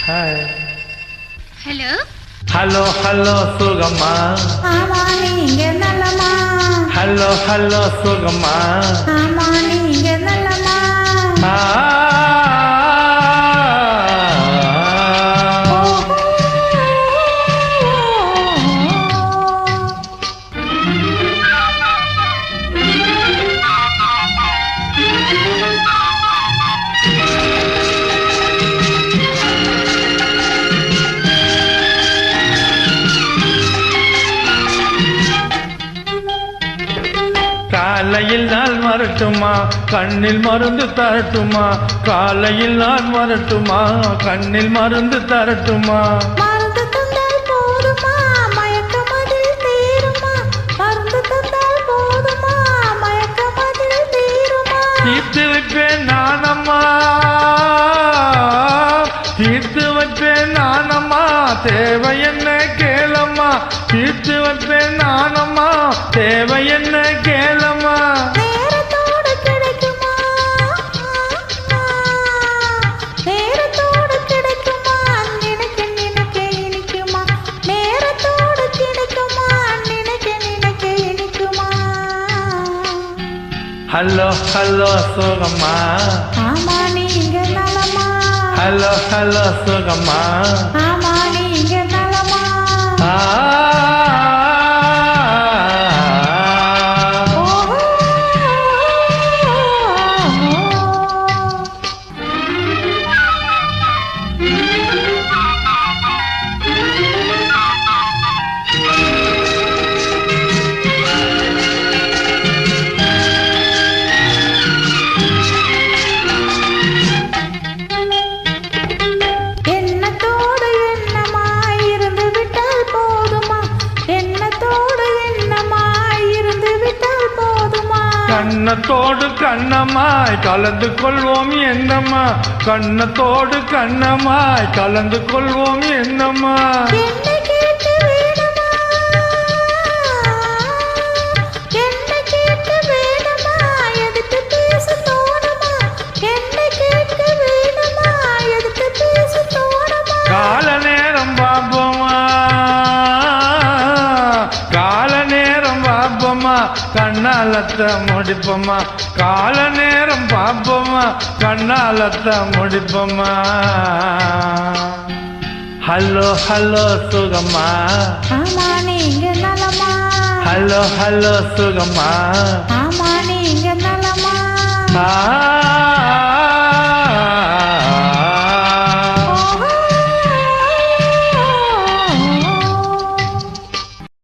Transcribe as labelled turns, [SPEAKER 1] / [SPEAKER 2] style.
[SPEAKER 1] Hi.
[SPEAKER 2] Hello
[SPEAKER 1] hello hello சுகமா.
[SPEAKER 3] ஆமா நீங்க நல்லமா.
[SPEAKER 1] ஹலோ ஹலோ சுகமா.
[SPEAKER 3] ஆமா நீங்க நல்லமா.
[SPEAKER 1] காலையில் நான் வரட்டுமா, கண்ணில் மருந்து தரட்டுமா. காலையில் நான் வரட்டுமா, கண்ணில் மருந்து தரட்டுமா.
[SPEAKER 3] மருந்து தந்தால் போதுமா, மயக்கம் அதில் தீருமா. மருந்து தந்தால் போதுமா, மயக்கம் அதில் தீருமா.
[SPEAKER 1] தீர்த்து வைப்பேன் நானம்மா, தீர்த்து வைப்பேன் நானம்மா. தேவை என்ன கேளம்மா, தீர்த்து வைப்பேன் நானம்மா. தேவை என்ன கேளம்மா.
[SPEAKER 3] நேரத்தோடு கிடைக்குமா, நேரத்தோடு கிடைக்குமா. நினைக்க நினைக்க இனிக்குமா. நேரத்தோடு கிடைக்குமா, நினைக்க நினைக்க இனிக்குமா.
[SPEAKER 1] ஹலோ ஹலோ சுகமா.
[SPEAKER 3] ஆமா நீங்க நலமா.
[SPEAKER 1] ஹலோ ஹலோ சுகமா.
[SPEAKER 3] ஆமா நீங்க நலமா. எண்ணத்தோடு எண்ணமாய் இருந்து விட்டால் போதுமா. எண்ணத்தோடு எண்ணமாய் இருந்து விட்டால் போதுமா.
[SPEAKER 1] கண்ணத்தோடு கண்ணமாய் கலந்து கொள்வோம் என்னம்மா. கண்ணத்தோடு கண்ணமாய் கலந்து கொள்வோம் என்னம்மா.
[SPEAKER 3] என்னை கேட்டு வேணுமா, என்னை கேட்டு வேணுமா. எதுக்கு பேச தோணுமா. என்னை கேட்டு வேணுமா, எதுக்கு பேச தோணுமா.
[SPEAKER 1] கால நேரம் பாப்போமா, கால நேரம் பாப்போமா. கண்ணாலத்த முடிப்போமா. கால நேரம் பாப்போமா, கண்ணாலத்த முடிப்போமா. ஹலோ ஹலோ சுகமா.
[SPEAKER 3] ஆமா நீங்க நலமா.
[SPEAKER 1] ஹலோ ஹலோ சுகமா.
[SPEAKER 3] ஆமா நீங்க நலமா.
[SPEAKER 1] ஆ